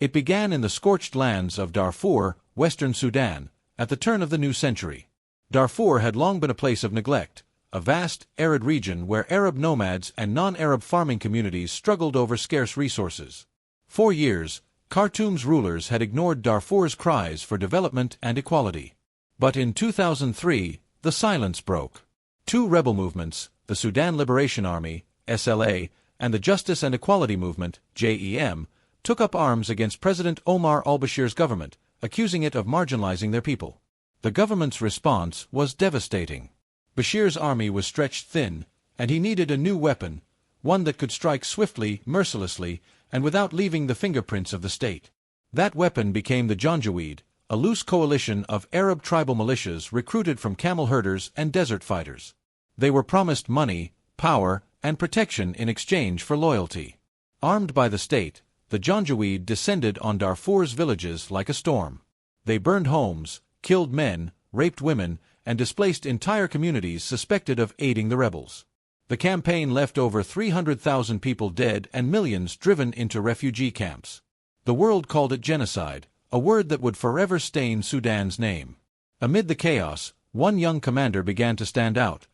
It began in the scorched lands of Darfur, western Sudan, at the turn of the new century. Darfur had long been a place of neglect, a vast, arid region where Arab nomads and non-Arab farming communities struggled over scarce resources. For years, Khartoum's rulers had ignored Darfur's cries for development and equality. But in 2003, the silence broke. Two rebel movements, the Sudan Liberation Army, SLA, and the Justice and Equality Movement, JEM, took up arms against President Omar al-Bashir's government, accusing it of marginalizing their people. The government's response was devastating. Bashir's army was stretched thin, and he needed a new weapon, one that could strike swiftly, mercilessly, and without leaving the fingerprints of the state. That weapon became the Janjaweed, a loose coalition of Arab tribal militias recruited from camel herders and desert fighters. They were promised money, power, and protection in exchange for loyalty. Armed by the state, the Janjaweed descended on Darfur's villages like a storm. They burned homes, killed men, raped women, and displaced entire communities suspected of aiding the rebels. The campaign left over 300,000 people dead and millions driven into refugee camps. The world called it genocide, a word that would forever stain Sudan's name. Amid the chaos, one young commander began to stand out,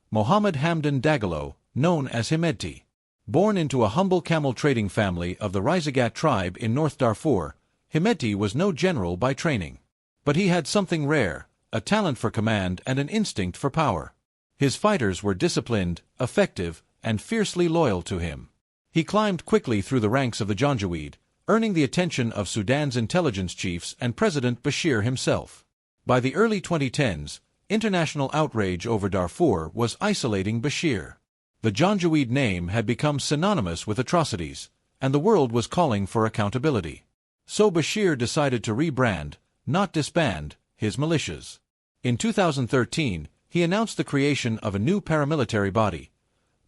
Mohammed Hamdan Dagalo, known as Hemedti. Born into a humble camel trading family of the Rizagat tribe in North Darfur, Hemedti was no general by training. But he had something rare, a talent for command and an instinct for power. His fighters were disciplined, effective, and fiercely loyal to him. He climbed quickly through the ranks of the Janjaweed, earning the attention of Sudan's intelligence chiefs and President Bashir himself. By the early 2010s, international outrage over Darfur was isolating Bashir. The Janjaweed name had become synonymous with atrocities, and the world was calling for accountability. So Bashir decided to rebrand, not disband, his militias. In 2013, he announced the creation of a new paramilitary body,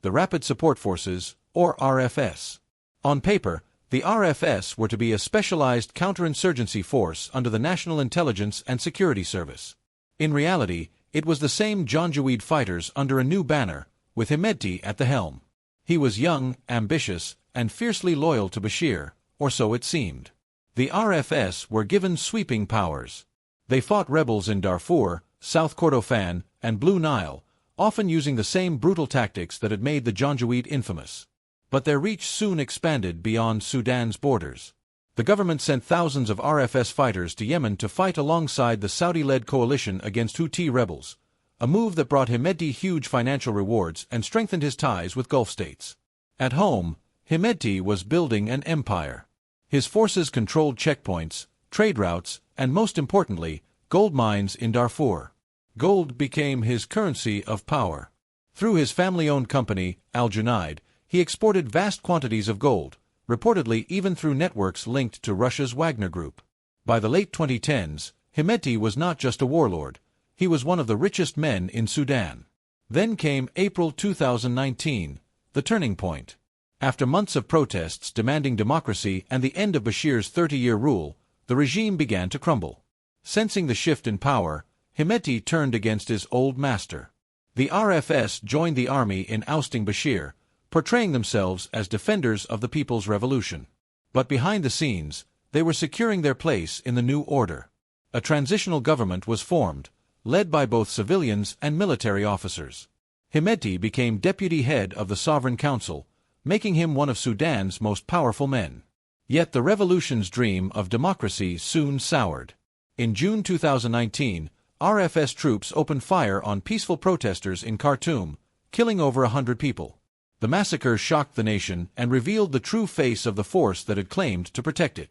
the Rapid Support Forces, or RFS. On paper, the RFS were to be a specialized counterinsurgency force under the National Intelligence and Security Service. In reality, it was the same Janjaweed fighters under a new banner, with Hemedti at the helm. He was young, ambitious, and fiercely loyal to Bashir, or so it seemed. The RFS were given sweeping powers. They fought rebels in Darfur, South Kordofan, and Blue Nile, often using the same brutal tactics that had made the Janjaweed infamous. But their reach soon expanded beyond Sudan's borders. The government sent thousands of RFS fighters to Yemen to fight alongside the Saudi-led coalition against Houthi rebels, a move that brought Hemedti huge financial rewards and strengthened his ties with Gulf states. At home, Hemedti was building an empire. His forces controlled checkpoints, trade routes, and most importantly, gold mines in Darfur. Gold became his currency of power. Through his family-owned company, Al Junaid, he exported vast quantities of gold, reportedly even through networks linked to Russia's Wagner Group. By the late 2010s, Hemedti was not just a warlord, he was one of the richest men in Sudan. Then came April 2019, the turning point. After months of protests demanding democracy and the end of Bashir's 30-year rule, the regime began to crumble. Sensing the shift in power, Hemedti turned against his old master. The RFS joined the army in ousting Bashir, portraying themselves as defenders of the people's revolution. But behind the scenes, they were securing their place in the new order. A transitional government was formed, led by both civilians and military officers. Hemedti became deputy head of the Sovereign Council, making him one of Sudan's most powerful men. Yet the revolution's dream of democracy soon soured. In June 2019, RFS troops opened fire on peaceful protesters in Khartoum, killing over 100 people. The massacre shocked the nation and revealed the true face of the force that had claimed to protect it.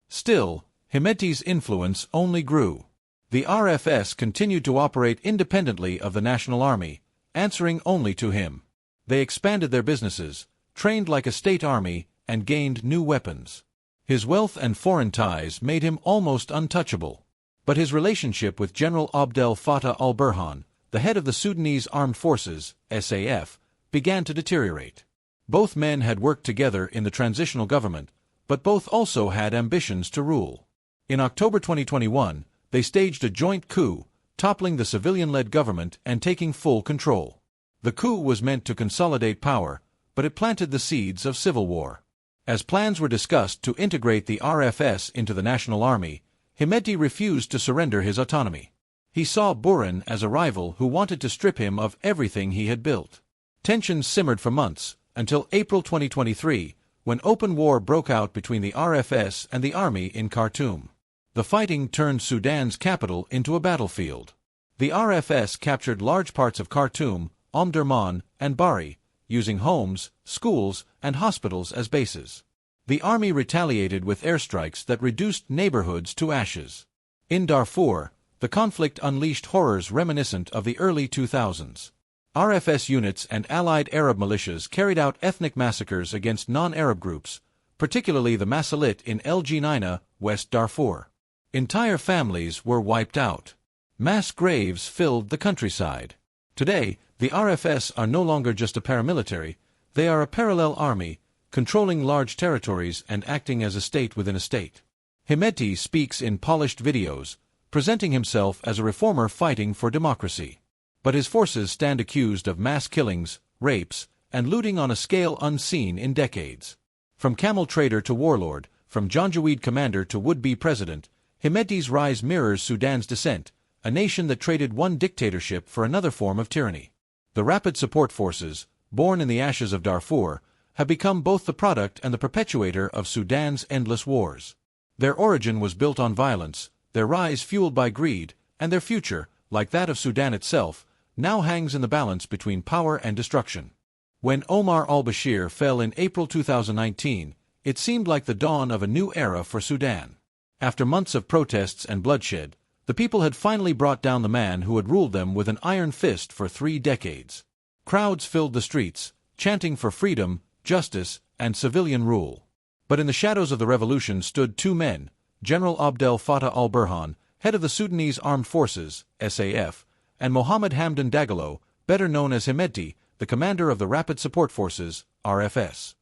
Still, Hemedti's influence only grew. The RFS continued to operate independently of the National Army, answering only to him. They expanded their businesses, trained like a state army, and gained new weapons. His wealth and foreign ties made him almost untouchable. But his relationship with General Abdel Fattah al-Burhan, the head of the Sudanese Armed Forces, SAF, began to deteriorate. Both men had worked together in the transitional government, but both also had ambitions to rule. In October 2021, they staged a joint coup, toppling the civilian-led government and taking full control. The coup was meant to consolidate power, but it planted the seeds of civil war. As plans were discussed to integrate the RFS into the National Army, Hemedti refused to surrender his autonomy. He saw Buran as a rival who wanted to strip him of everything he had built. Tensions simmered for months, until April 2023, when open war broke out between the RFS and the army in Khartoum. The fighting turned Sudan's capital into a battlefield. The RFS captured large parts of Khartoum, Omdurman, and Bari, using homes, schools, and hospitals as bases. The army retaliated with airstrikes that reduced neighborhoods to ashes. In Darfur, the conflict unleashed horrors reminiscent of the early 2000s. RFS units and allied Arab militias carried out ethnic massacres against non-Arab groups, particularly the Masalit in El Geneina, West Darfur. Entire families were wiped out. Mass graves filled the countryside. Today, the RFS are no longer just a paramilitary, they are a parallel army, controlling large territories and acting as a state within a state. Hemedti speaks in polished videos, presenting himself as a reformer fighting for democracy. But his forces stand accused of mass killings, rapes, and looting on a scale unseen in decades. From camel trader to warlord, from Janjaweed commander to would-be president, Hemedti's rise mirrors Sudan's descent, a nation that traded one dictatorship for another form of tyranny. The Rapid Support Forces, born in the ashes of Darfur, have become both the product and the perpetuator of Sudan's endless wars. Their origin was built on violence, their rise fueled by greed, and their future, like that of Sudan itself, now hangs in the balance between power and destruction. When Omar al-Bashir fell in April 2019, it seemed like the dawn of a new era for Sudan. After months of protests and bloodshed, the people had finally brought down the man who had ruled them with an iron fist for 3 decades. Crowds filled the streets, chanting for freedom, justice, and civilian rule. But in the shadows of the revolution stood 2 men, General Abdel Fattah al-Burhan, head of the Sudanese Armed Forces, SAF, and Mohammed Hamdan Dagalo, better known as Hemedti, the commander of the Rapid Support Forces, RFS.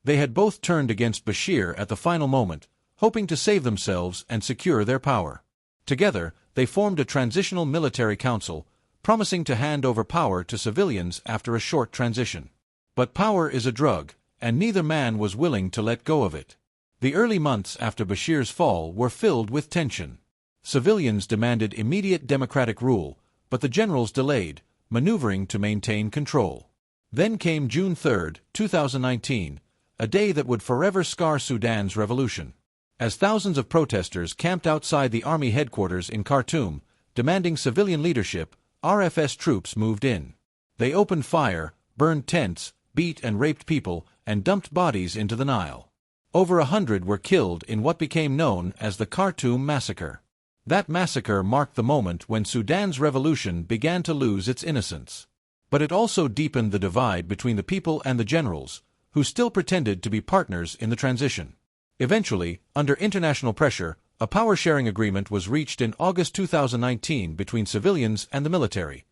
They had both turned against Bashir at the final moment, hoping to save themselves and secure their power. Together, they formed a transitional military council, promising to hand over power to civilians after a short transition. But power is a drug, and neither man was willing to let go of it. The early months after Bashir's fall were filled with tension. Civilians demanded immediate democratic rule, but the generals delayed, maneuvering to maintain control. Then came June 3, 2019, a day that would forever scar Sudan's revolution. As thousands of protesters camped outside the army headquarters in Khartoum, demanding civilian leadership, RFS troops moved in. They opened fire, burned tents, beat and raped people, and dumped bodies into the Nile. Over 100 were killed in what became known as the Khartoum Massacre. That massacre marked the moment when Sudan's revolution began to lose its innocence. But it also deepened the divide between the people and the generals, who still pretended to be partners in the transition. Eventually, under international pressure, a power-sharing agreement was reached in August 2019 between civilians and the military,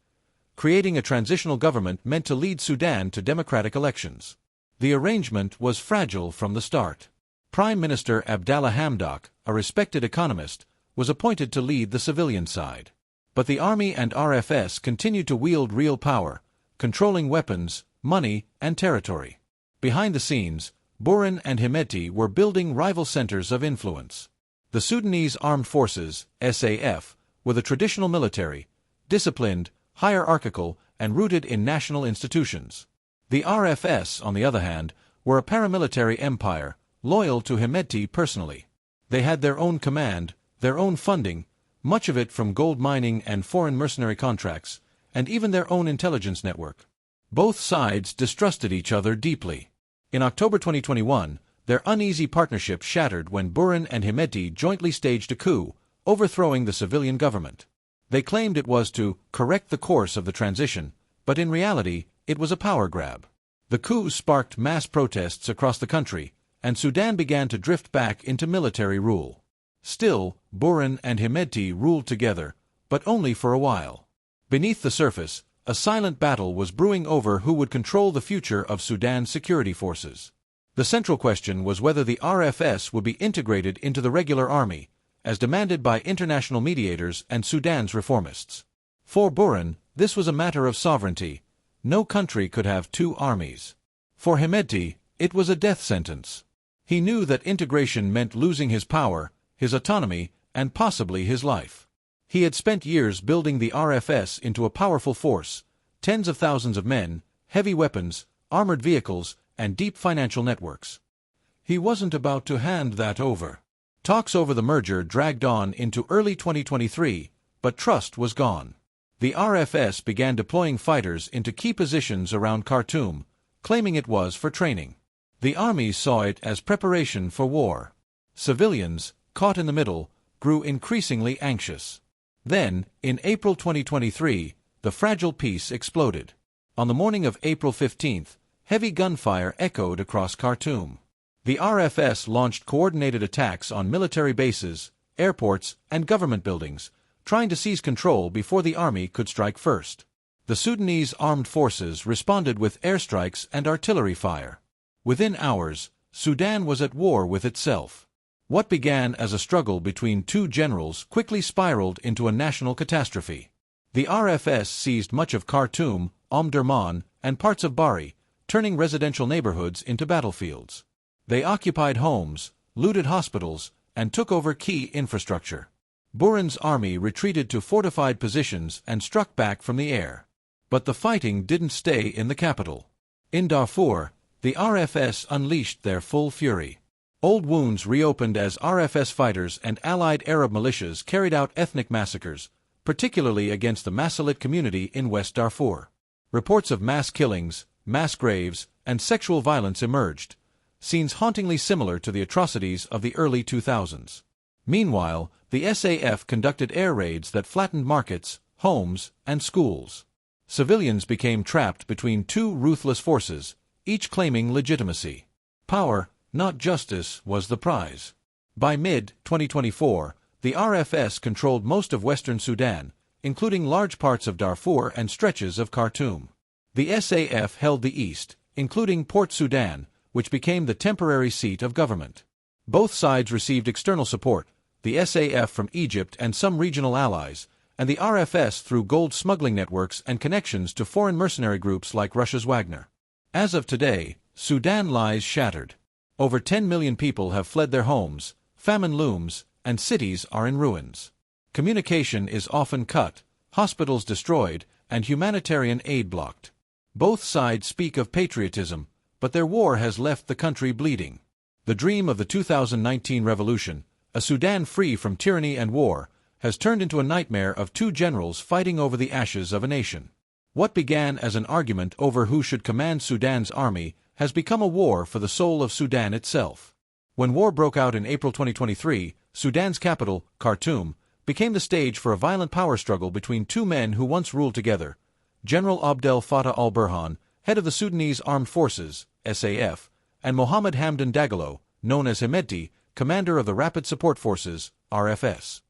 creating a transitional government meant to lead Sudan to democratic elections. The arrangement was fragile from the start. Prime Minister Abdallah Hamdok, a respected economist, was appointed to lead the civilian side. But the army and RFS continued to wield real power, controlling weapons, money, and territory. Behind the scenes, Buran and Hemedti were building rival centers of influence. The Sudanese Armed Forces, SAF, were the traditional military, disciplined, hierarchical, and rooted in national institutions. The RFS, on the other hand, were a paramilitary empire, loyal to Hemedti personally. They had their own command, their own funding, much of it from gold mining and foreign mercenary contracts, and even their own intelligence network. Both sides distrusted each other deeply. In October 2021, their uneasy partnership shattered when Buran and Hemedti jointly staged a coup, overthrowing the civilian government. They claimed it was to correct the course of the transition, but in reality, it was a power grab. The coup sparked mass protests across the country, and Sudan began to drift back into military rule. Still, Buran and Hemedti ruled together, but only for a while. Beneath the surface, a silent battle was brewing over who would control the future of Sudan's security forces. The central question was whether the RFS would be integrated into the regular army, as demanded by international mediators and Sudan's reformists. For Buran, this was a matter of sovereignty. No country could have 2 armies. For Hemedti, it was a death sentence. He knew that integration meant losing his power, his autonomy, and possibly his life. He had spent years building the RFS into a powerful force, tens of thousands of men, heavy weapons, armored vehicles, and deep financial networks. He wasn't about to hand that over. Talks over the merger dragged on into early 2023, but trust was gone. The RFS began deploying fighters into key positions around Khartoum, claiming it was for training. The army saw it as preparation for war. Civilians, caught in the middle, grew increasingly anxious. Then, in April 2023, the fragile peace exploded. On the morning of April 15th, heavy gunfire echoed across Khartoum. The RFS launched coordinated attacks on military bases, airports, and government buildings, trying to seize control before the army could strike first. The Sudanese armed forces responded with airstrikes and artillery fire. Within hours, Sudan was at war with itself. What began as a struggle between two generals quickly spiraled into a national catastrophe. The RFS seized much of Khartoum, Omdurman, and parts of Bari, turning residential neighborhoods into battlefields. They occupied homes, looted hospitals, and took over key infrastructure. Burhan's army retreated to fortified positions and struck back from the air. But the fighting didn't stay in the capital. In Darfur, the RFS unleashed their full fury. Old wounds reopened as RFS fighters and allied Arab militias carried out ethnic massacres, particularly against the Masalit community in West Darfur. Reports of mass killings, mass graves, and sexual violence emerged, scenes hauntingly similar to the atrocities of the early 2000s. Meanwhile, the SAF conducted air raids that flattened markets, homes, and schools. Civilians became trapped between two ruthless forces, each claiming legitimacy. Power, not justice, was the prize. By mid-2024, the RFS controlled most of western Sudan, including large parts of Darfur and stretches of Khartoum. The SAF held the east, including Port Sudan, which became the temporary seat of government. Both sides received external support, the SAF from Egypt and some regional allies, and the RFS through gold smuggling networks and connections to foreign mercenary groups like Russia's Wagner. As of today, Sudan lies shattered. Over 10 million people have fled their homes, famine looms, and cities are in ruins. Communication is often cut, hospitals destroyed, and humanitarian aid blocked. Both sides speak of patriotism, but their war has left the country bleeding. The dream of the 2019 revolution, a Sudan free from tyranny and war, has turned into a nightmare of two generals fighting over the ashes of a nation. What began as an argument over who should command Sudan's army has become a war for the soul of Sudan itself. When war broke out in April 2023, Sudan's capital, Khartoum, became the stage for a violent power struggle between two men who once ruled together: General Abdel Fattah al-Burhan, head of the Sudanese Armed Forces, SAF, and Mohammed Hamdan Dagalo, known as Hemedti, commander of the Rapid Support Forces, RFS.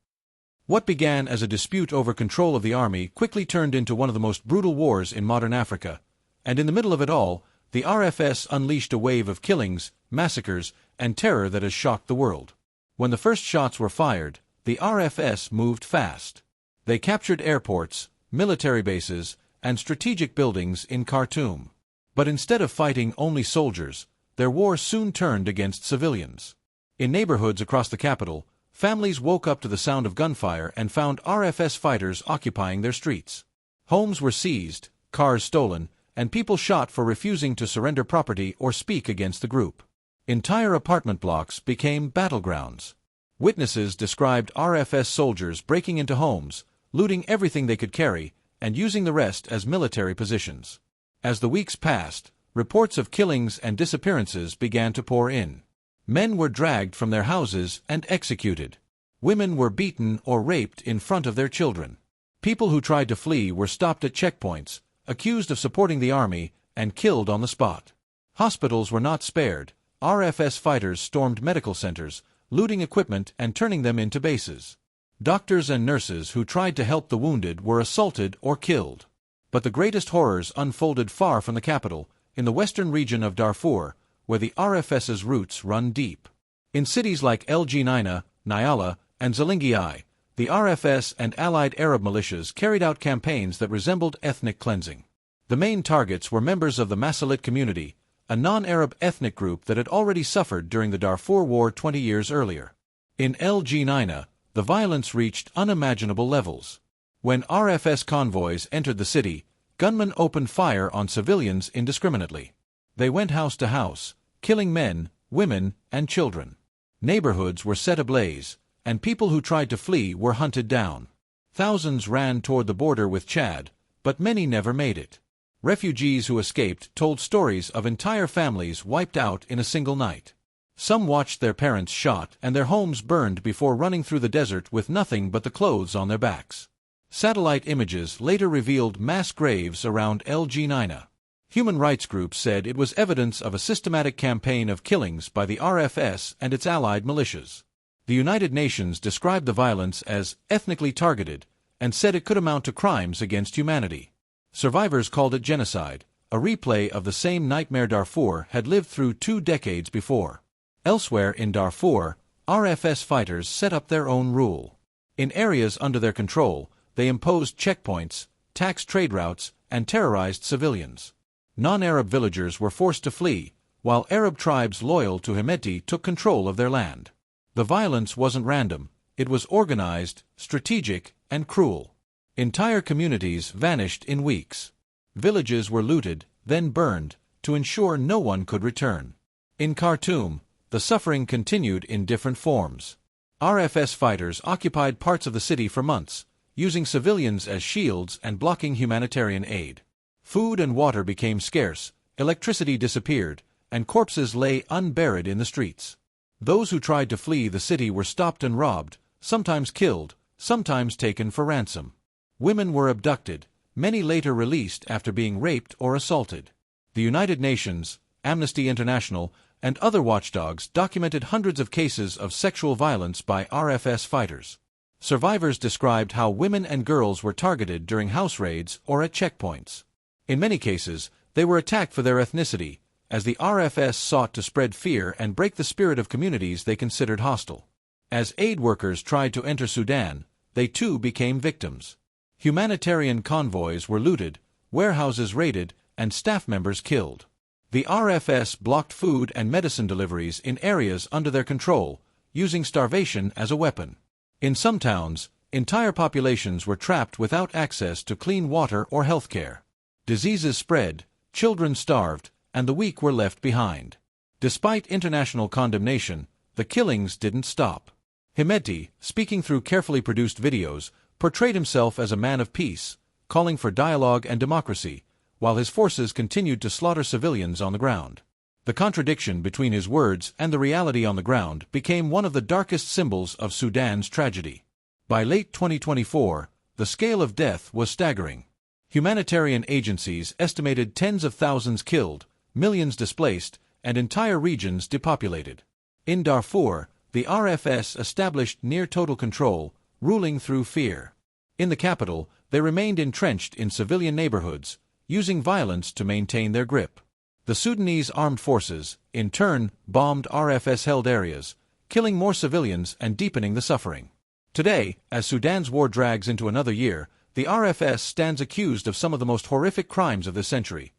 What began as a dispute over control of the army quickly turned into one of the most brutal wars in modern Africa, and in the middle of it all, the RFS unleashed a wave of killings, massacres, and terror that has shocked the world. When the first shots were fired, the RFS moved fast. They captured airports, military bases, and strategic buildings in Khartoum. But instead of fighting only soldiers, their war soon turned against civilians. In neighborhoods across the capital, families woke up to the sound of gunfire and found RFS fighters occupying their streets. Homes were seized, cars stolen, and people shot for refusing to surrender property or speak against the group. Entire apartment blocks became battlegrounds. Witnesses described RFS soldiers breaking into homes, looting everything they could carry, and using the rest as military positions. As the weeks passed, reports of killings and disappearances began to pour in. Men were dragged from their houses and executed. Women were beaten or raped in front of their children. People who tried to flee were stopped at checkpoints, accused of supporting the army, and killed on the spot. Hospitals were not spared. RFS fighters stormed medical centers, looting equipment and turning them into bases. Doctors and nurses who tried to help the wounded were assaulted or killed. But the greatest horrors unfolded far from the capital, in the western region of Darfur, where the RFS's roots run deep. In cities like El Geneina, Nyala, and Zelinghi, the RFS and allied Arab militias carried out campaigns that resembled ethnic cleansing. The main targets were members of the Masalit community, a non-Arab ethnic group that had already suffered during the Darfur War 20 years earlier. In El Geneina, the violence reached unimaginable levels. When RFS convoys entered the city, gunmen opened fire on civilians indiscriminately. They went house to house, killing men, women, and children. Neighborhoods were set ablaze, and people who tried to flee were hunted down. Thousands ran toward the border with Chad, but many never made it. Refugees who escaped told stories of entire families wiped out in a single night. Some watched their parents shot and their homes burned before running through the desert with nothing but the clothes on their backs. Satellite images later revealed mass graves around El Geneina. Human rights groups said it was evidence of a systematic campaign of killings by the RFS and its allied militias. The United Nations described the violence as ethnically targeted and said it could amount to crimes against humanity. Survivors called it genocide, a replay of the same nightmare Darfur had lived through 2 decades before. Elsewhere in Darfur, RFS fighters set up their own rule. In areas under their control, they imposed checkpoints, taxed trade routes, and terrorized civilians. Non-Arab villagers were forced to flee, while Arab tribes loyal to Hemeti took control of their land. The violence wasn't random, it was organized, strategic, and cruel. Entire communities vanished in weeks. Villages were looted, then burned, to ensure no one could return. In Khartoum, the suffering continued in different forms. RFS fighters occupied parts of the city for months, using civilians as shields and blocking humanitarian aid. Food and water became scarce, electricity disappeared, and corpses lay unburied in the streets. Those who tried to flee the city were stopped and robbed, sometimes killed, sometimes taken for ransom. Women were abducted, many later released after being raped or assaulted. The United Nations, Amnesty International, and other watchdogs documented hundreds of cases of sexual violence by RFS fighters. Survivors described how women and girls were targeted during house raids or at checkpoints. In many cases, they were attacked for their ethnicity, as the RFS sought to spread fear and break the spirit of communities they considered hostile. As aid workers tried to enter Sudan, they too became victims. Humanitarian convoys were looted, warehouses raided, and staff members killed. The RFS blocked food and medicine deliveries in areas under their control, using starvation as a weapon. In some towns, entire populations were trapped without access to clean water or health care. Diseases spread, children starved, and the weak were left behind. Despite international condemnation, the killings didn't stop. Hemeti, speaking through carefully produced videos, portrayed himself as a man of peace, calling for dialogue and democracy, while his forces continued to slaughter civilians on the ground. The contradiction between his words and the reality on the ground became one of the darkest symbols of Sudan's tragedy. By late 2024, the scale of death was staggering. Humanitarian agencies estimated tens of thousands killed, millions displaced, and entire regions depopulated. In Darfur, the RFS established near-total control, ruling through fear. In the capital, they remained entrenched in civilian neighborhoods, using violence to maintain their grip. The Sudanese armed forces, in turn, bombed RFS-held areas, killing more civilians and deepening the suffering. Today, as Sudan's war drags into another year, the RFS stands accused of some of the most horrific crimes of this century: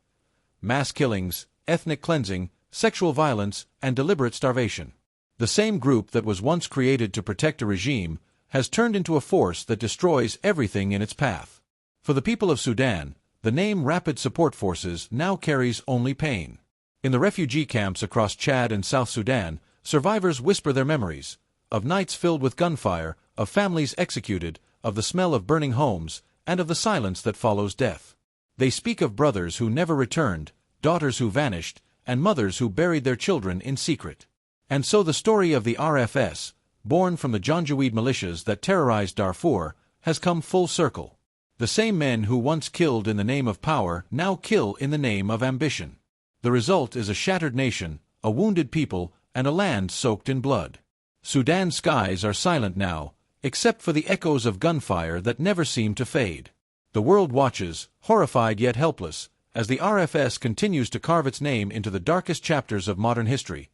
mass killings, ethnic cleansing, sexual violence, and deliberate starvation. The same group that was once created to protect a regime has turned into a force that destroys everything in its path. For the people of Sudan, the name Rapid Support Forces now carries only pain. In the refugee camps across Chad and South Sudan, survivors whisper their memories of nights filled with gunfire, of families executed, of the smell of burning homes, and of the silence that follows death. They speak of brothers who never returned, daughters who vanished, and mothers who buried their children in secret. And so the story of the RFS, born from the Janjaweed militias that terrorized Darfur, has come full circle. The same men who once killed in the name of power now kill in the name of ambition. The result is a shattered nation, a wounded people, and a land soaked in blood. Sudan's skies are silent now, except for the echoes of gunfire that never seem to fade. The world watches, horrified yet helpless, as the RFS continues to carve its name into the darkest chapters of modern history,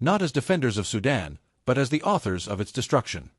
not as defenders of Sudan, but as the authors of its destruction.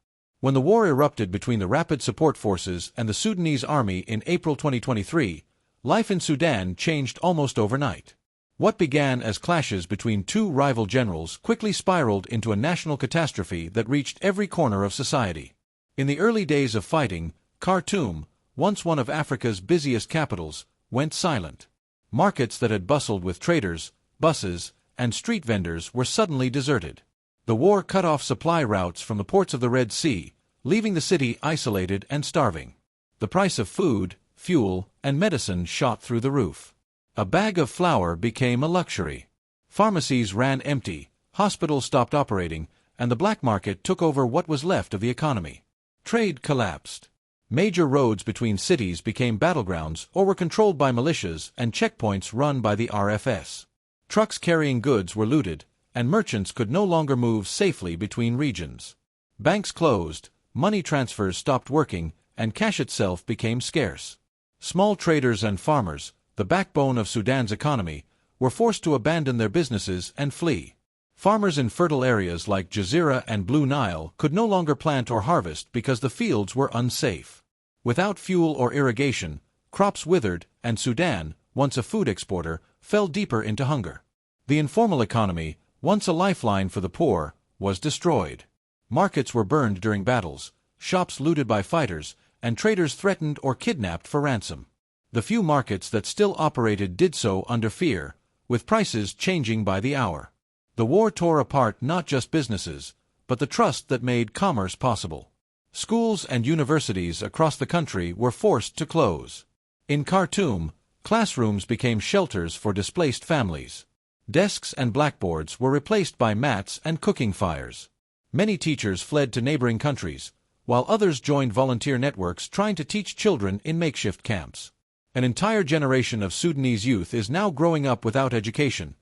When the war erupted between the Rapid Support Forces and the Sudanese army in April 2023, life in Sudan changed almost overnight. What began as clashes between two rival generals quickly spiraled into a national catastrophe that reached every corner of society. In the early days of fighting, Khartoum, once one of Africa's busiest capitals, went silent. Markets that had bustled with traders, buses, and street vendors were suddenly deserted. The war cut off supply routes from the ports of the Red Sea, leaving the city isolated and starving. The price of food, fuel, and medicine shot through the roof. A bag of flour became a luxury. Pharmacies ran empty, hospitals stopped operating, and the black market took over what was left of the economy. Trade collapsed. Major roads between cities became battlegrounds or were controlled by militias and checkpoints run by the RFS. Trucks carrying goods were looted, and merchants could no longer move safely between regions. Banks closed, money transfers stopped working, and cash itself became scarce. Small traders and farmers, the backbone of Sudan's economy, were forced to abandon their businesses and flee. Farmers in fertile areas like Jazeera and Blue Nile could no longer plant or harvest because the fields were unsafe. Without fuel or irrigation, crops withered, and Sudan, once a food exporter, fell deeper into hunger. The informal economy, once a lifeline for the poor, was destroyed. Markets were burned during battles, shops looted by fighters, and traders threatened or kidnapped for ransom. The few markets that still operated did so under fear, with prices changing by the hour. The war tore apart not just businesses, but the trust that made commerce possible. Schools and universities across the country were forced to close. In Khartoum, classrooms became shelters for displaced families. Desks and blackboards were replaced by mats and cooking fires. Many teachers fled to neighboring countries, while others joined volunteer networks trying to teach children in makeshift camps. An entire generation of Sudanese youth is now growing up without education,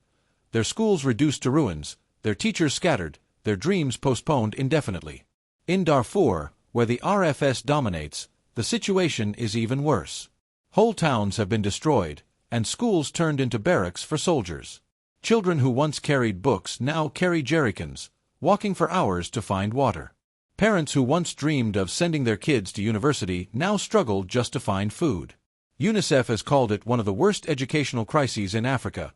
their schools reduced to ruins, their teachers scattered, their dreams postponed indefinitely. In Darfur, where the RFS dominates, the situation is even worse. Whole towns have been destroyed, and schools turned into barracks for soldiers. Children who once carried books now carry jerrycans, walking for hours to find water. Parents who once dreamed of sending their kids to university now struggle just to find food. UNICEF has called it one of the worst educational crises in Africa.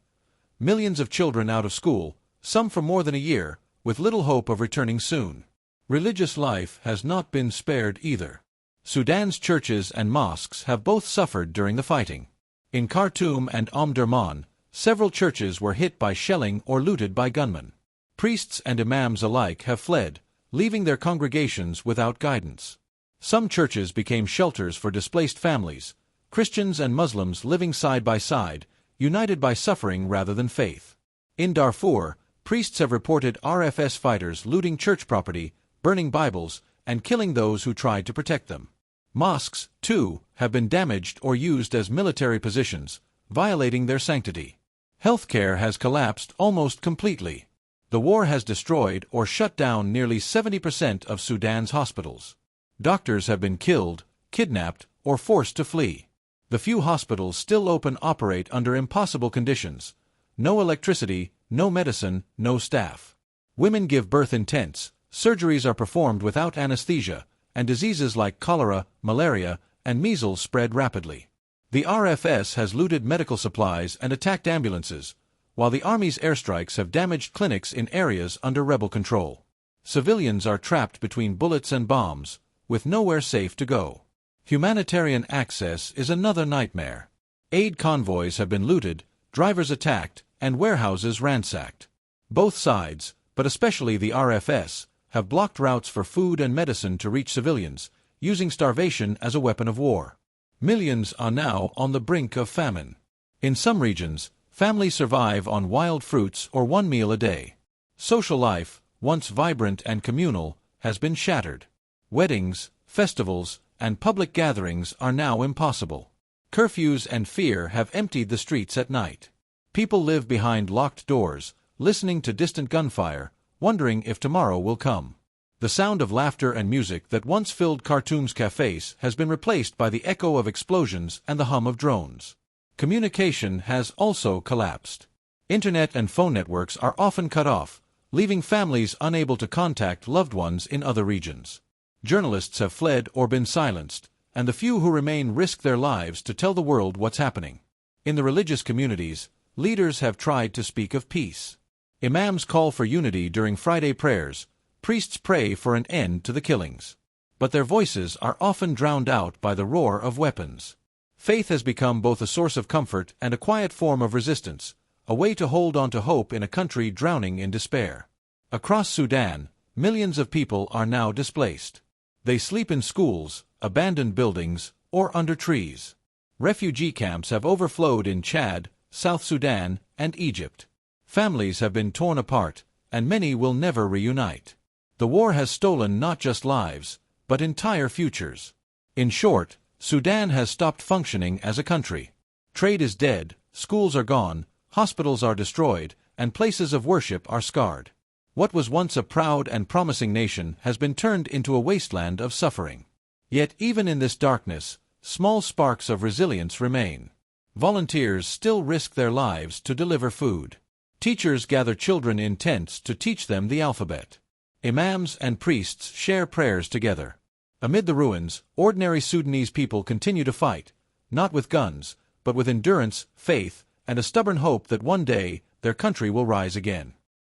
Millions of children out of school, some for more than a year, with little hope of returning soon. Religious life has not been spared either. Sudan's churches and mosques have both suffered during the fighting. In Khartoum and Omdurman, several churches were hit by shelling or looted by gunmen. Priests and imams alike have fled, leaving their congregations without guidance. Some churches became shelters for displaced families, Christians and Muslims living side by side, united by suffering rather than faith. In Darfur, priests have reported RFS fighters looting church property, burning Bibles, and killing those who tried to protect them. Mosques, too, have been damaged or used as military positions, violating their sanctity. Healthcare has collapsed almost completely. The war has destroyed or shut down nearly 70% of Sudan's hospitals. Doctors have been killed, kidnapped, or forced to flee. The few hospitals still open operate under impossible conditions. No electricity, no medicine, no staff. Women give birth in tents, surgeries are performed without anesthesia, and diseases like cholera, malaria, and measles spread rapidly. The RFS has looted medical supplies and attacked ambulances, while the Army's airstrikes have damaged clinics in areas under rebel control. Civilians are trapped between bullets and bombs, with nowhere safe to go. Humanitarian access is another nightmare. Aid convoys have been looted, drivers attacked, and warehouses ransacked. Both sides, but especially the RFS, have blocked routes for food and medicine to reach civilians, using starvation as a weapon of war. Millions are now on the brink of famine. In some regions, families survive on wild fruits or one meal a day. Social life, once vibrant and communal, has been shattered. Weddings, festivals, and public gatherings are now impossible. Curfews and fear have emptied the streets at night. People live behind locked doors, listening to distant gunfire, wondering if tomorrow will come. The sound of laughter and music that once filled Khartoum's cafes has been replaced by the echo of explosions and the hum of drones. Communication has also collapsed. Internet and phone networks are often cut off, leaving families unable to contact loved ones in other regions. Journalists have fled or been silenced, and the few who remain risk their lives to tell the world what's happening. In the religious communities, leaders have tried to speak of peace. Imams call for unity during Friday prayers, priests pray for an end to the killings. But their voices are often drowned out by the roar of weapons. Faith has become both a source of comfort and a quiet form of resistance, a way to hold on to hope in a country drowning in despair. Across Sudan, millions of people are now displaced. They sleep in schools, abandoned buildings, or under trees. Refugee camps have overflowed in Chad, South Sudan, and Egypt. Families have been torn apart, and many will never reunite. The war has stolen not just lives, but entire futures. In short, Sudan has stopped functioning as a country. Trade is dead, schools are gone, hospitals are destroyed, and places of worship are scarred. What was once a proud and promising nation has been turned into a wasteland of suffering. Yet even in this darkness, small sparks of resilience remain. Volunteers still risk their lives to deliver food. Teachers gather children in tents to teach them the alphabet. Imams and priests share prayers together. Amid the ruins, ordinary Sudanese people continue to fight, not with guns, but with endurance, faith, and a stubborn hope that one day their country will rise again.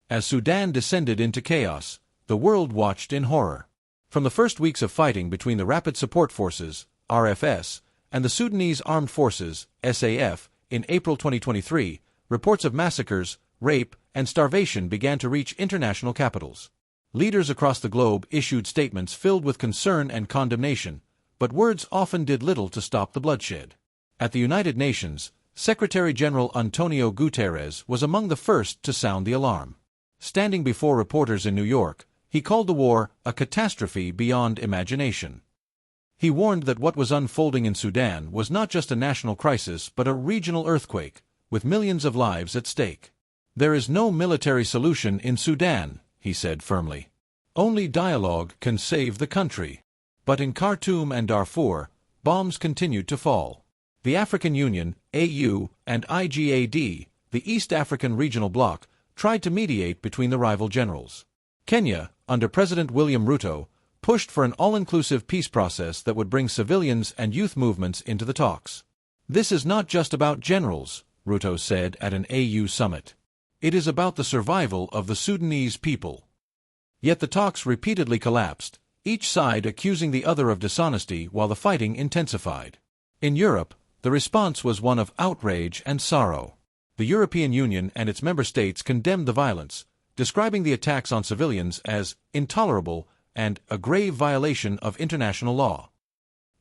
As Sudan descended into chaos, the world watched in horror. From the first weeks of fighting between the Rapid Support Forces, RFS, and the Sudanese Armed Forces, SAF, in April 2023, reports of massacres, rape, and starvation began to reach international capitals. Leaders across the globe issued statements filled with concern and condemnation, but words often did little to stop the bloodshed. At the United Nations, Secretary-General Antonio Guterres was among the first to sound the alarm. Standing before reporters in New York, he called the war a catastrophe beyond imagination. He warned that what was unfolding in Sudan was not just a national crisis but a regional earthquake, with millions of lives at stake. There is no military solution in Sudan, he said firmly. Only dialogue can save the country. But in Khartoum and Darfur, bombs continued to fall. The African Union, AU, and IGAD, the East African Regional Bloc, tried to mediate between the rival generals. Kenya, under President William Ruto, pushed for an all-inclusive peace process that would bring civilians and youth movements into the talks. This is not just about generals, Ruto said at an AU summit. It is about the survival of the Sudanese people. Yet the talks repeatedly collapsed, each side accusing the other of dishonesty while the fighting intensified. In Europe, the response was one of outrage and sorrow. The European Union and its member states condemned the violence, describing the attacks on civilians as intolerable and a grave violation of international law.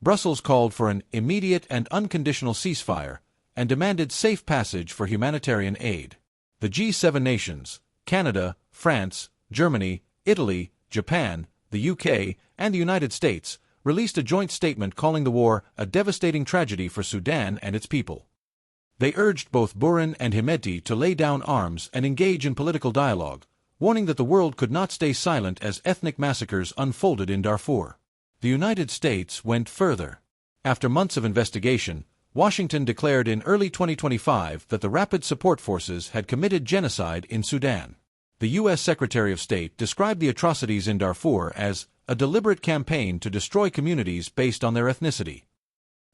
Brussels called for an immediate and unconditional ceasefire and demanded safe passage for humanitarian aid. The G7 nations, Canada, France, Germany, Italy, Japan, the UK, and the United States, released a joint statement calling the war a devastating tragedy for Sudan and its people. They urged both Buran and Hemedti to lay down arms and engage in political dialogue, warning that the world could not stay silent as ethnic massacres unfolded in Darfur. The United States went further. After months of investigation, Washington declared in early 2025 that the Rapid Support Forces had committed genocide in Sudan. The U.S. Secretary of State described the atrocities in Darfur as a deliberate campaign to destroy communities based on their ethnicity.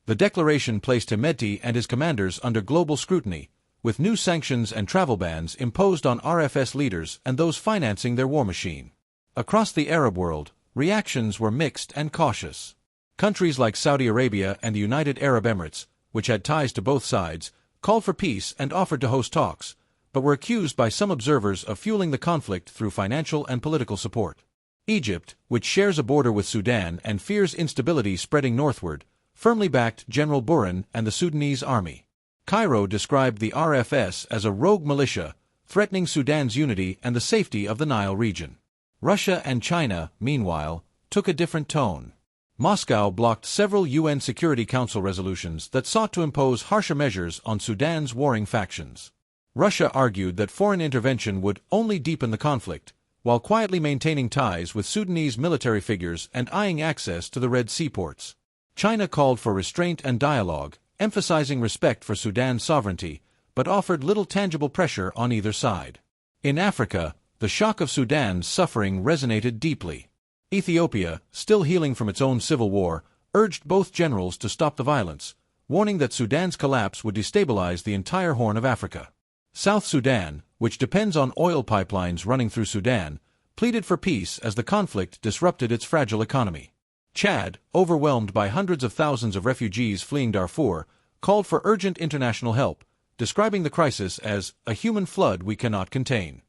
The declaration placed Hemedti and his commanders under global scrutiny, with new sanctions and travel bans imposed on RFS leaders and those financing their war machine. Across the Arab world, reactions were mixed and cautious. Countries like Saudi Arabia and the United Arab Emirates, which had ties to both sides, called for peace and offered to host talks, but were accused by some observers of fueling the conflict through financial and political support. Egypt, which shares a border with Sudan and fears instability spreading northward, firmly backed General Buran and the Sudanese army. Cairo described the RFS as a rogue militia, threatening Sudan's unity and the safety of the Nile region. Russia and China, meanwhile, took a different tone. Moscow blocked several UN Security Council resolutions that sought to impose harsher measures on Sudan's warring factions. Russia argued that foreign intervention would only deepen the conflict, while quietly maintaining ties with Sudanese military figures and eyeing access to the Red Sea ports. China called for restraint and dialogue, emphasizing respect for Sudan's sovereignty, but offered little tangible pressure on either side. In Africa, the shock of Sudan's suffering resonated deeply. Ethiopia, still healing from its own civil war, urged both generals to stop the violence, warning that Sudan's collapse would destabilize the entire Horn of Africa. South Sudan, which depends on oil pipelines running through Sudan, pleaded for peace as the conflict disrupted its fragile economy. Chad, overwhelmed by hundreds of thousands of refugees fleeing Darfur, called for urgent international help, describing the crisis as a human flood we cannot contain.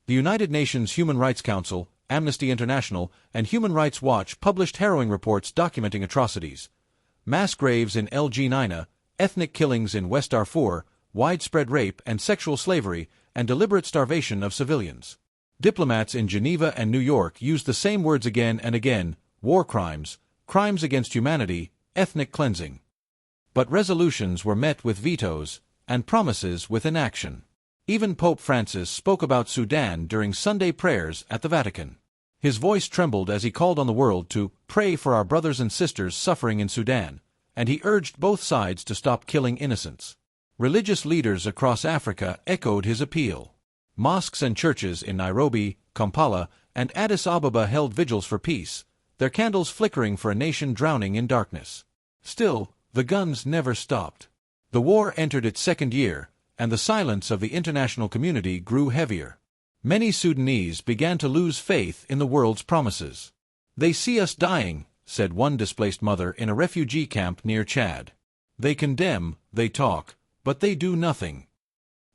The United Nations Human Rights Council, Amnesty International, and Human Rights Watch published harrowing reports documenting atrocities: mass graves in El Geneina, ethnic killings in West Darfur, widespread rape and sexual slavery, and deliberate starvation of civilians. Diplomats in Geneva and New York used the same words again and again: war crimes, crimes against humanity, ethnic cleansing. But resolutions were met with vetoes, and promises with inaction. Even Pope Francis spoke about Sudan during Sunday prayers at the Vatican. His voice trembled as he called on the world to pray for our brothers and sisters suffering in Sudan, and he urged both sides to stop killing innocents. Religious leaders across Africa echoed his appeal. Mosques and churches in Nairobi, Kampala, and Addis Ababa held vigils for peace, their candles flickering for a nation drowning in darkness. Still, the guns never stopped. The war entered its second year, and the silence of the international community grew heavier. Many Sudanese began to lose faith in the world's promises. "They see us dying," said one displaced mother in a refugee camp near Chad. "They condemn, they talk, but they do nothing."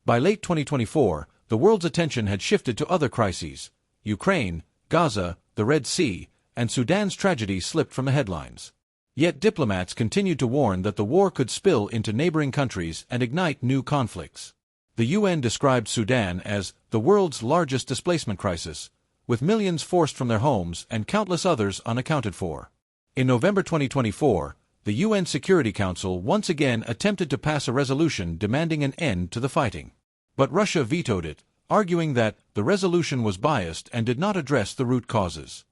By late 2024, the world's attention had shifted to other crises. Ukraine, Gaza, the Red Sea, and Sudan's tragedy slipped from the headlines. Yet diplomats continued to warn that the war could spill into neighboring countries and ignite new conflicts. The UN described Sudan as the world's largest displacement crisis, with millions forced from their homes and countless others unaccounted for. In November 2024, the UN Security Council once again attempted to pass a resolution demanding an end to the fighting. But Russia vetoed it, arguing that the resolution was biased and did not address the root causes.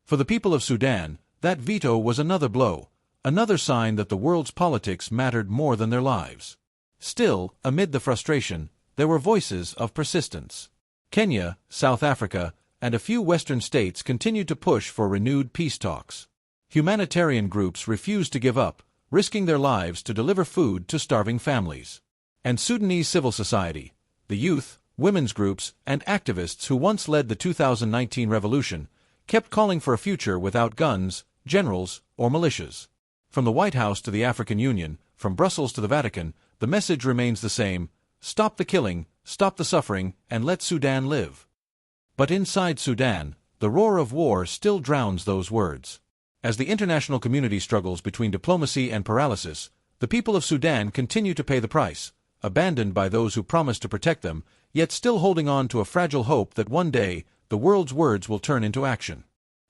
For the people of Sudan, that veto was another blow, another sign that the world's politics mattered more than their lives. Still, amid the frustration, there were voices of persistence. Kenya, South Africa, and a few Western states continued to push for renewed peace talks. Humanitarian groups refused to give up, risking their lives to deliver food to starving families. And Sudanese civil society, the youth, women's groups, and activists who once led the 2019 revolution, kept calling for a future without guns, generals, or militias. From the White House to the African Union, from Brussels to the Vatican, the message remains the same: stop the killing, stop the suffering, and let Sudan live. But inside Sudan, the roar of war still drowns those words. As the international community struggles between diplomacy and paralysis, the people of Sudan continue to pay the price, abandoned by those who promised to protect them, yet still holding on to a fragile hope that one day, the world's words will turn into action.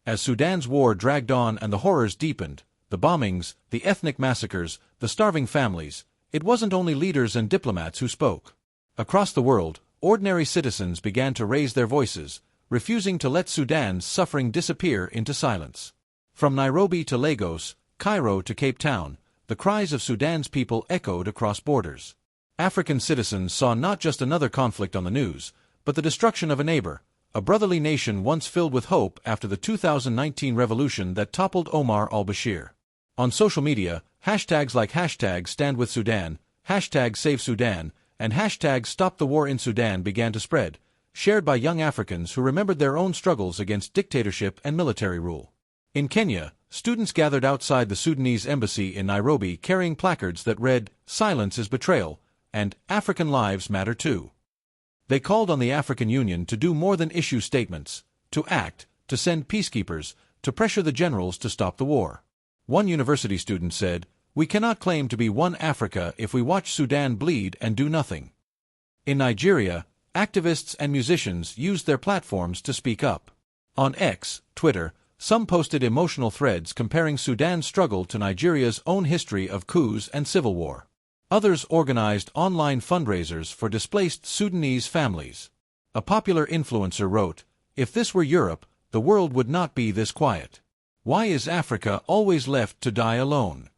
As Sudan's war dragged on and the horrors deepened, the bombings, the ethnic massacres, the starving families, it wasn't only leaders and diplomats who spoke. Across the world, ordinary citizens began to raise their voices, refusing to let Sudan's suffering disappear into silence. From Nairobi to Lagos, Cairo to Cape Town, the cries of Sudan's people echoed across borders. African citizens saw not just another conflict on the news, but the destruction of a neighbor, a brotherly nation once filled with hope after the 2019 revolution that toppled Omar al-Bashir. On social media, hashtags like #StandWithSudan, #SaveSudan, and #StopTheWarInSudan began to spread, shared by young Africans who remembered their own struggles against dictatorship and military rule. In Kenya, students gathered outside the Sudanese embassy in Nairobi carrying placards that read, "Silence is betrayal," and "African lives matter too." They called on the African Union to do more than issue statements, to act, to send peacekeepers, to pressure the generals to stop the war. One university student said, "We cannot claim to be one Africa if we watch Sudan bleed and do nothing." In Nigeria, activists and musicians used their platforms to speak up. On X, Twitter, some posted emotional threads comparing Sudan's struggle to Nigeria's own history of coups and civil war. Others organized online fundraisers for displaced Sudanese families. A popular influencer wrote, "If this were Europe, the world would not be this quiet. Why is Africa always left to die alone?"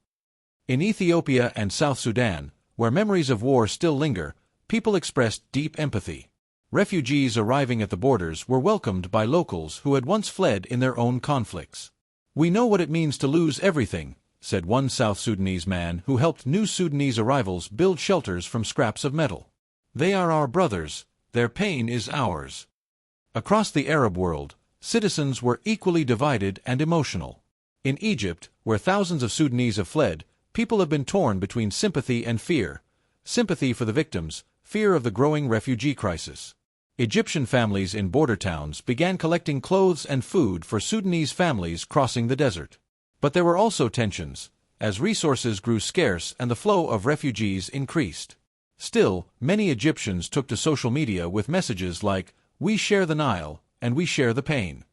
In Ethiopia and South Sudan, where memories of war still linger, people expressed deep empathy. Refugees arriving at the borders were welcomed by locals who had once fled in their own conflicts. "We know what it means to lose everything," said one South Sudanese man who helped new Sudanese arrivals build shelters from scraps of metal. They are our brothers, their pain is ours. Across the Arab world, citizens were equally divided and emotional. In Egypt, where thousands of Sudanese have fled, people have been torn between sympathy and fear. Sympathy for the victims, fear of the growing refugee crisis. Egyptian families in border towns began collecting clothes and food for Sudanese families crossing the desert. But there were also tensions, as resources grew scarce and the flow of refugees increased. Still, many Egyptians took to social media with messages like, "We share the Nile, and we share the pain."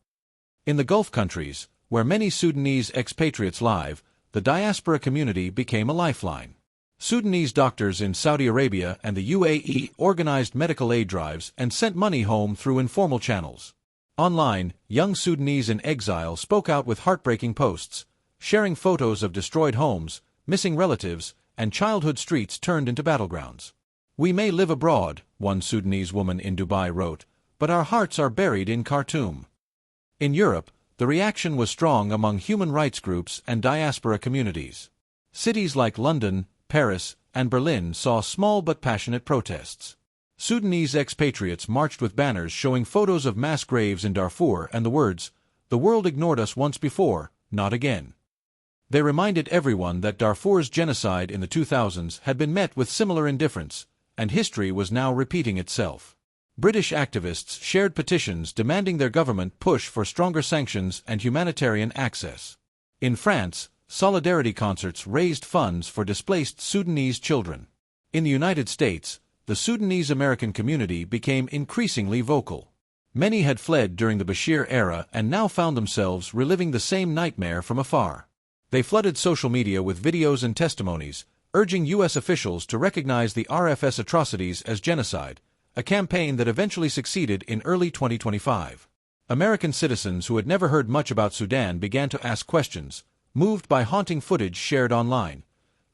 In the Gulf countries, where many Sudanese expatriates live, the diaspora community became a lifeline. Sudanese doctors in Saudi Arabia and the UAE organized medical aid drives and sent money home through informal channels. Online, young Sudanese in exile spoke out with heartbreaking posts, sharing photos of destroyed homes, missing relatives, and childhood streets turned into battlegrounds. "We may live abroad," one Sudanese woman in Dubai wrote, "but our hearts are buried in Khartoum." In Europe, the reaction was strong among human rights groups and diaspora communities. Cities like London, Paris, and Berlin saw small but passionate protests. Sudanese expatriates marched with banners showing photos of mass graves in Darfur and the words, "The world ignored us once before, not again." They reminded everyone that Darfur's genocide in the 2000s had been met with similar indifference, and history was now repeating itself. British activists shared petitions demanding their government push for stronger sanctions and humanitarian access. In France, solidarity concerts raised funds for displaced Sudanese children. In the United States, the Sudanese American community became increasingly vocal. Many had fled during the Bashir era and now found themselves reliving the same nightmare from afar. They flooded social media with videos and testimonies, urging U.S. officials to recognize the RFS atrocities as genocide, a campaign that eventually succeeded in early 2025. American citizens who had never heard much about Sudan began to ask questions, moved by haunting footage shared online.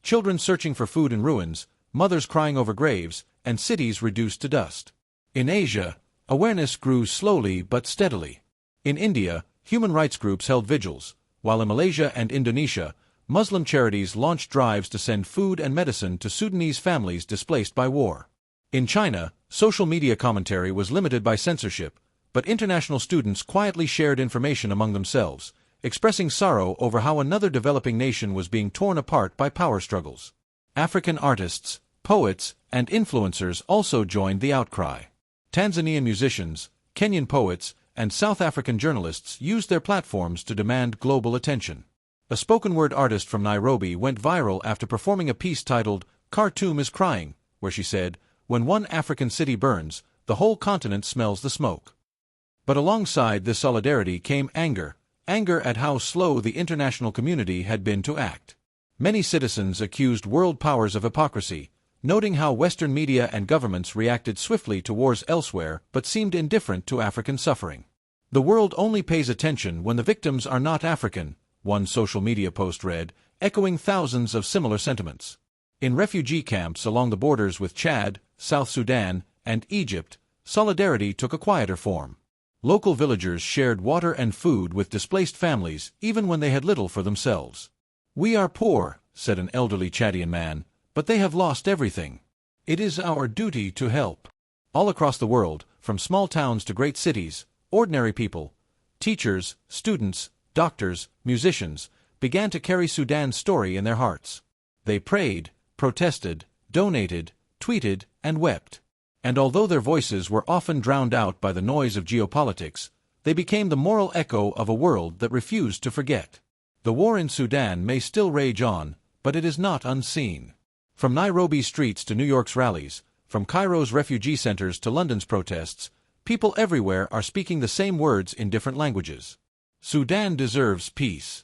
Children searching for food in ruins, mothers crying over graves, and cities reduced to dust. In Asia, awareness grew slowly but steadily. In India, human rights groups held vigils, while in Malaysia and Indonesia, Muslim charities launched drives to send food and medicine to Sudanese families displaced by war. In China, social media commentary was limited by censorship, but international students quietly shared information among themselves, expressing sorrow over how another developing nation was being torn apart by power struggles. African artists, poets, and influencers also joined the outcry. Tanzanian musicians, Kenyan poets, and South African journalists used their platforms to demand global attention. A spoken-word artist from Nairobi went viral after performing a piece titled, "Khartoum is Crying," where she said, "When one African city burns, the whole continent smells the smoke." But alongside this solidarity came anger at how slow the international community had been to act. Many citizens accused world powers of hypocrisy, noting how Western media and governments reacted swiftly to wars elsewhere but seemed indifferent to African suffering. "The world only pays attention when the victims are not African," one social media post read, echoing thousands of similar sentiments. In refugee camps along the borders with Chad, South Sudan, and Egypt, solidarity took a quieter form. Local villagers shared water and food with displaced families even when they had little for themselves. "We are poor," said an elderly Chadian man, "but they have lost everything. It is our duty to help." All across the world, from small towns to great cities, ordinary people, teachers, students, doctors, musicians, began to carry Sudan's story in their hearts. They prayed, protested, donated, tweeted, and wept. And although their voices were often drowned out by the noise of geopolitics, they became the moral echo of a world that refused to forget. The war in Sudan may still rage on, but it is not unseen. From Nairobi's streets to New York's rallies, from Cairo's refugee centers to London's protests, people everywhere are speaking the same words in different languages. Sudan deserves peace.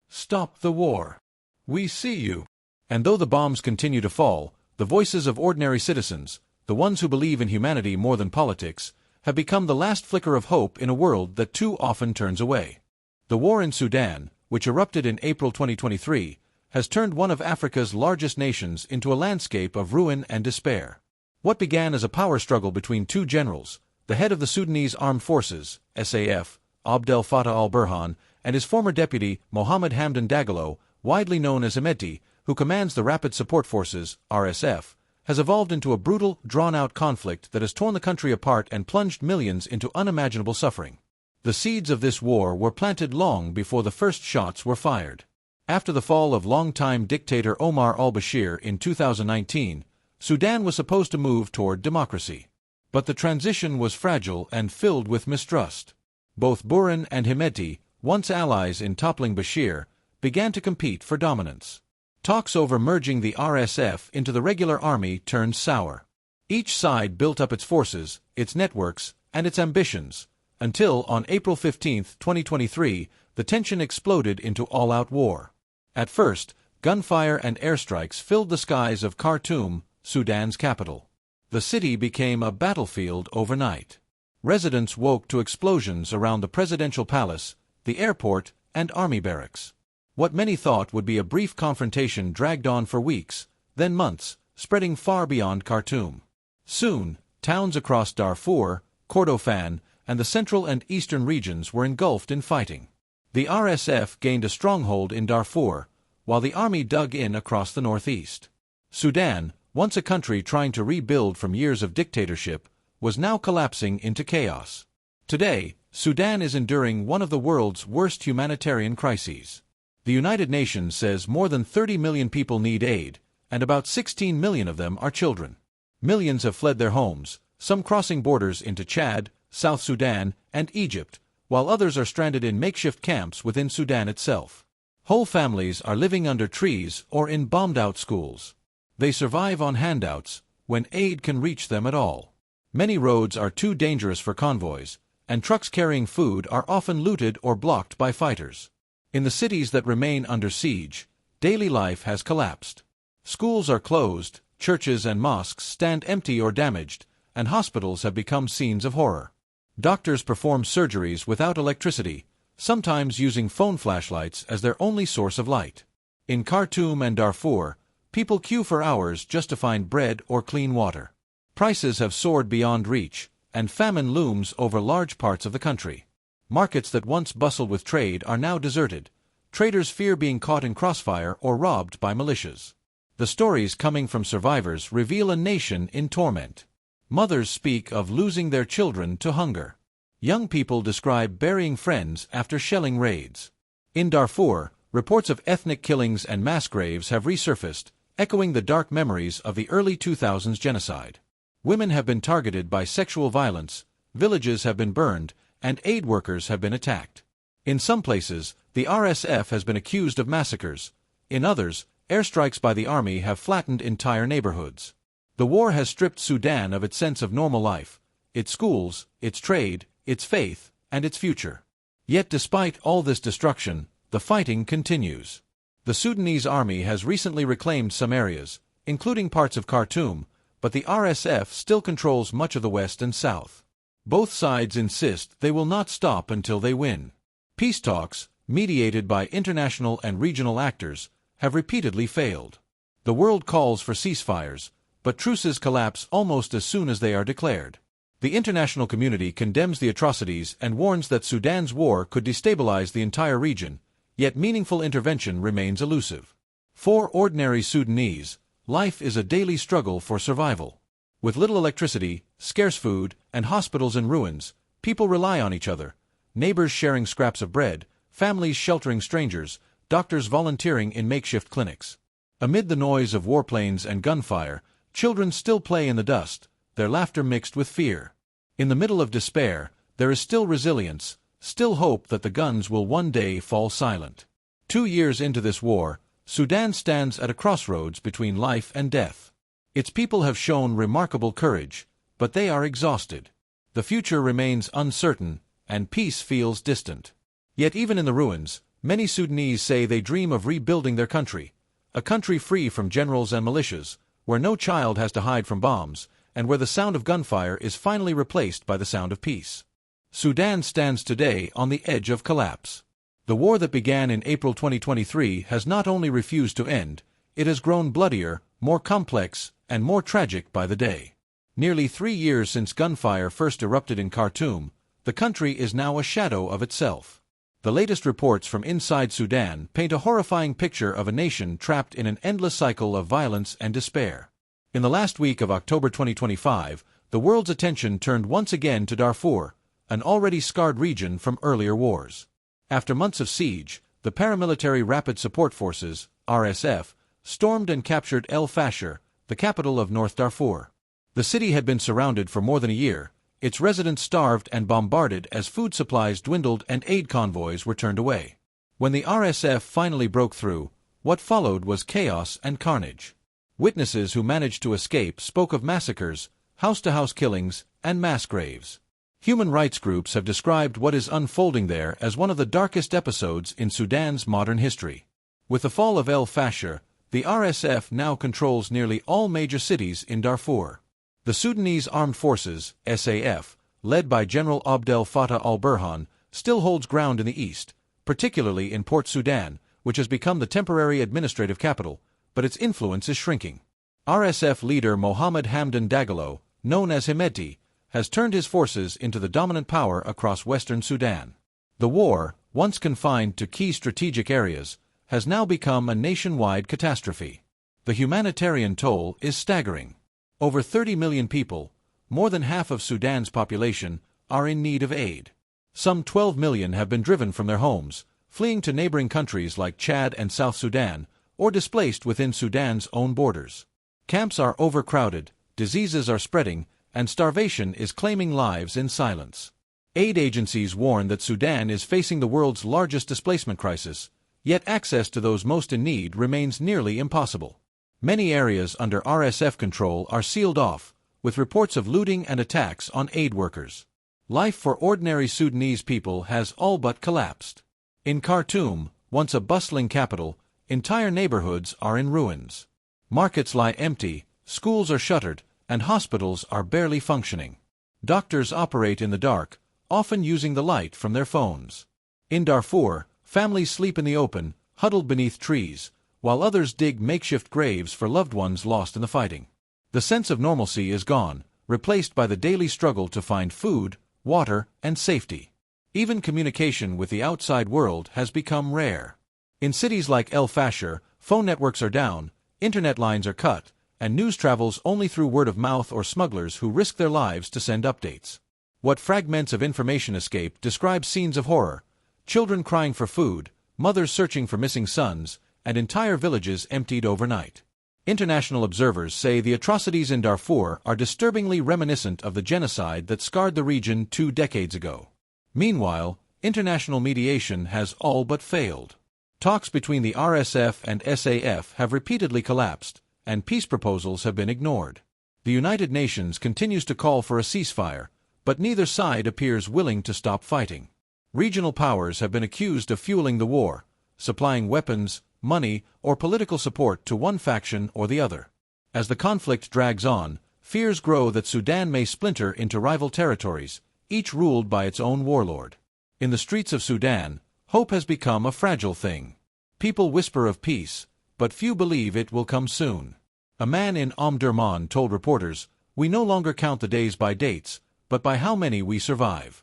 Stop the war. We see you. And though the bombs continue to fall, the voices of ordinary citizens, the ones who believe in humanity more than politics, have become the last flicker of hope in a world that too often turns away. The war in Sudan, which erupted in April 2023, has turned one of Africa's largest nations into a landscape of ruin and despair. What began as a power struggle between two generals, the head of the Sudanese Armed Forces, SAF, Abdel Fattah al-Burhan, and his former deputy, Mohammed Hamdan Dagalo, widely known as Hemedti, who commands the Rapid Support Forces, RSF, has evolved into a brutal, drawn-out conflict that has torn the country apart and plunged millions into unimaginable suffering. The seeds of this war were planted long before the first shots were fired. After the fall of longtime dictator Omar al-Bashir in 2019, Sudan was supposed to move toward democracy. But the transition was fragile and filled with mistrust. Both Burhan and Hemedti, once allies in toppling Bashir, began to compete for dominance. Talks over merging the RSF into the regular army turned sour. Each side built up its forces, its networks, and its ambitions, until on April 15, 2023, the tension exploded into all-out war. At first, gunfire and airstrikes filled the skies of Khartoum, Sudan's capital. The city became a battlefield overnight. Residents woke to explosions around the presidential palace, the airport, and army barracks. What many thought would be a brief confrontation dragged on for weeks, then months, spreading far beyond Khartoum. Soon, towns across Darfur, Kordofan, and the central and eastern regions were engulfed in fighting. The RSF gained a stronghold in Darfur, while the army dug in across the northeast. Sudan, once a country trying to rebuild from years of dictatorship, was now collapsing into chaos. Today, Sudan is enduring one of the world's worst humanitarian crises. The United Nations says more than 30 million people need aid, and about 16 million of them are children. Millions have fled their homes, some crossing borders into Chad, South Sudan, and Egypt, while others are stranded in makeshift camps within Sudan itself. Whole families are living under trees or in bombed-out schools. They survive on handouts, when aid can reach them at all. Many roads are too dangerous for convoys, and trucks carrying food are often looted or blocked by fighters. In the cities that remain under siege, daily life has collapsed. Schools are closed, churches and mosques stand empty or damaged, and hospitals have become scenes of horror. Doctors perform surgeries without electricity, sometimes using phone flashlights as their only source of light. In Khartoum and Darfur, people queue for hours just to find bread or clean water. Prices have soared beyond reach, and famine looms over large parts of the country. Markets that once bustled with trade are now deserted. Traders fear being caught in crossfire or robbed by militias. The stories coming from survivors reveal a nation in torment. Mothers speak of losing their children to hunger. Young people describe burying friends after shelling raids. In Darfur, reports of ethnic killings and mass graves have resurfaced, echoing the dark memories of the early 2000s genocide. Women have been targeted by sexual violence, villages have been burned, and aid workers have been attacked. In some places, the RSF has been accused of massacres. In others, airstrikes by the army have flattened entire neighborhoods. The war has stripped Sudan of its sense of normal life, its schools, its trade, its faith, and its future. Yet despite all this destruction, the fighting continues. The Sudanese army has recently reclaimed some areas, including parts of Khartoum, but the RSF still controls much of the west and south. Both sides insist they will not stop until they win. Peace talks, mediated by international and regional actors, have repeatedly failed. The world calls for ceasefires, but truces collapse almost as soon as they are declared. The international community condemns the atrocities and warns that Sudan's war could destabilize the entire region, yet meaningful intervention remains elusive. For ordinary Sudanese, life is a daily struggle for survival. With little electricity, scarce food, and hospitals in ruins, people rely on each other, neighbors sharing scraps of bread, families sheltering strangers, doctors volunteering in makeshift clinics. Amid the noise of warplanes and gunfire, children still play in the dust, their laughter mixed with fear. In the middle of despair, there is still resilience, still hope that the guns will one day fall silent. 2 years into this war, Sudan stands at a crossroads between life and death. Its people have shown remarkable courage, but they are exhausted. The future remains uncertain, and peace feels distant. Yet even in the ruins, many Sudanese say they dream of rebuilding their country, a country free from generals and militias, where no child has to hide from bombs, and where the sound of gunfire is finally replaced by the sound of peace. Sudan stands today on the edge of collapse. The war that began in April 2023 has not only refused to end, it has grown bloodier, more complex, and more tragic by the day. Nearly 3 years since gunfire first erupted in Khartoum, the country is now a shadow of itself. The latest reports from inside Sudan paint a horrifying picture of a nation trapped in an endless cycle of violence and despair. In the last week of October 2025, the world's attention turned once again to Darfur, an already scarred region from earlier wars. After months of siege, the paramilitary Rapid Support Forces, RSF, stormed and captured El Fasher, the capital of North Darfur. The city had been surrounded for more than a year, its residents starved and bombarded as food supplies dwindled and aid convoys were turned away. When the RSF finally broke through, what followed was chaos and carnage. Witnesses who managed to escape spoke of massacres, house-to-house killings, and mass graves. Human rights groups have described what is unfolding there as one of the darkest episodes in Sudan's modern history. With the fall of El Fasher, the RSF now controls nearly all major cities in Darfur. The Sudanese Armed Forces, SAF, led by General Abdel Fattah al-Burhan, still holds ground in the east, particularly in Port Sudan, which has become the temporary administrative capital, but its influence is shrinking. RSF leader Mohammed Hamdan Dagalo, known as Hemedti, has turned his forces into the dominant power across western Sudan. The war, once confined to key strategic areas, has now become a nationwide catastrophe. The humanitarian toll is staggering. Over 30 million people, more than half of Sudan's population, are in need of aid. Some 12 million have been driven from their homes, fleeing to neighboring countries like Chad and South Sudan, or displaced within Sudan's own borders. Camps are overcrowded, diseases are spreading, and starvation is claiming lives in silence. Aid agencies warn that Sudan is facing the world's largest displacement crisis, yet access to those most in need remains nearly impossible. Many areas under RSF control are sealed off, with reports of looting and attacks on aid workers. Life for ordinary Sudanese people has all but collapsed. In Khartoum, once a bustling capital, entire neighborhoods are in ruins. Markets lie empty, schools are shuttered, and hospitals are barely functioning. Doctors operate in the dark, often using the light from their phones. In Darfur, families sleep in the open, huddled beneath trees, while others dig makeshift graves for loved ones lost in the fighting. The sense of normalcy is gone, replaced by the daily struggle to find food, water, and safety. Even communication with the outside world has become rare. In cities like El Fasher, phone networks are down, internet lines are cut, and news travels only through word of mouth or smugglers who risk their lives to send updates. What fragments of information escape describe scenes of horror: children crying for food, mothers searching for missing sons, and entire villages emptied overnight. International observers say the atrocities in Darfur are disturbingly reminiscent of the genocide that scarred the region 2 decades ago. Meanwhile, international mediation has all but failed. Talks between the RSF and SAF have repeatedly collapsed, and peace proposals have been ignored. The United Nations continues to call for a ceasefire, but neither side appears willing to stop fighting. Regional powers have been accused of fueling the war, supplying weapons, money, or political support to one faction or the other. As the conflict drags on, fears grow that Sudan may splinter into rival territories, each ruled by its own warlord. In the streets of Sudan, hope has become a fragile thing. People whisper of peace, but few believe it will come soon. A man in Omdurman told reporters, "We no longer count the days by dates, but by how many we survive."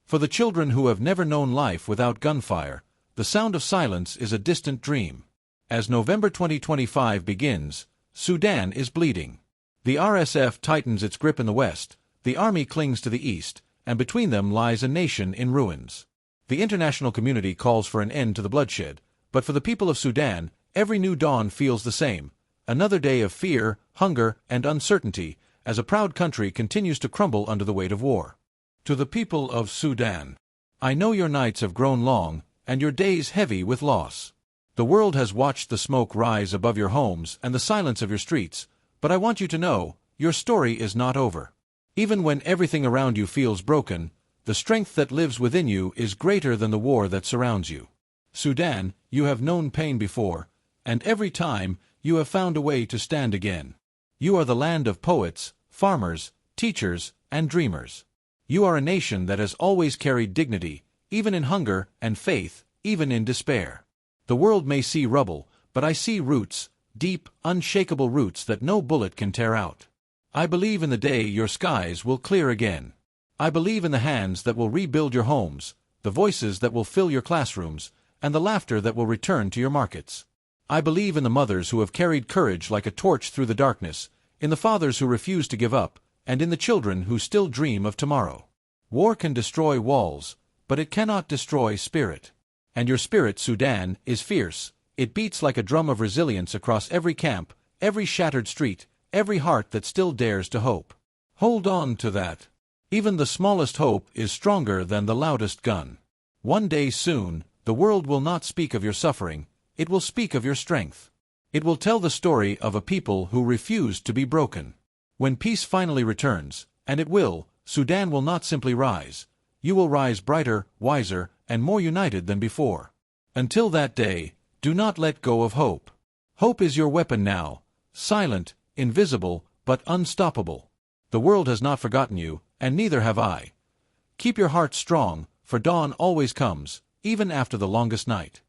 For the children who have never known life without gunfire, the sound of silence is a distant dream. As November 2025 begins, Sudan is bleeding. The RSF tightens its grip in the west, the army clings to the east, and between them lies a nation in ruins. The international community calls for an end to the bloodshed, but for the people of Sudan, every new dawn feels the same: another day of fear, hunger, and uncertainty, as a proud country continues to crumble under the weight of war. To the people of Sudan, I know your nights have grown long, and your days heavy with loss. The world has watched the smoke rise above your homes and the silence of your streets, but I want you to know, your story is not over. Even when everything around you feels broken, the strength that lives within you is greater than the war that surrounds you. Sudan, you have known pain before, and every time, you have found a way to stand again. You are the land of poets, farmers, teachers, and dreamers. You are a nation that has always carried dignity, even in hunger, and faith, even in despair. The world may see rubble, but I see roots, deep, unshakable roots that no bullet can tear out. I believe in the day your skies will clear again. I believe in the hands that will rebuild your homes, the voices that will fill your classrooms, and the laughter that will return to your markets. I believe in the mothers who have carried courage like a torch through the darkness, in the fathers who refuse to give up, and in the children who still dream of tomorrow. War can destroy walls, but it cannot destroy spirit. And your spirit, Sudan, is fierce. It beats like a drum of resilience across every camp, every shattered street, every heart that still dares to hope. Hold on to that. Even the smallest hope is stronger than the loudest gun. One day soon, the world will not speak of your suffering, it will speak of your strength. It will tell the story of a people who refused to be broken. When peace finally returns, and it will, Sudan will not simply rise. You will rise brighter, wiser, and more united than before. Until that day, do not let go of hope. Hope is your weapon now, silent, invisible, but unstoppable. The world has not forgotten you, and neither have I. Keep your heart strong, for dawn always comes, even after the longest night.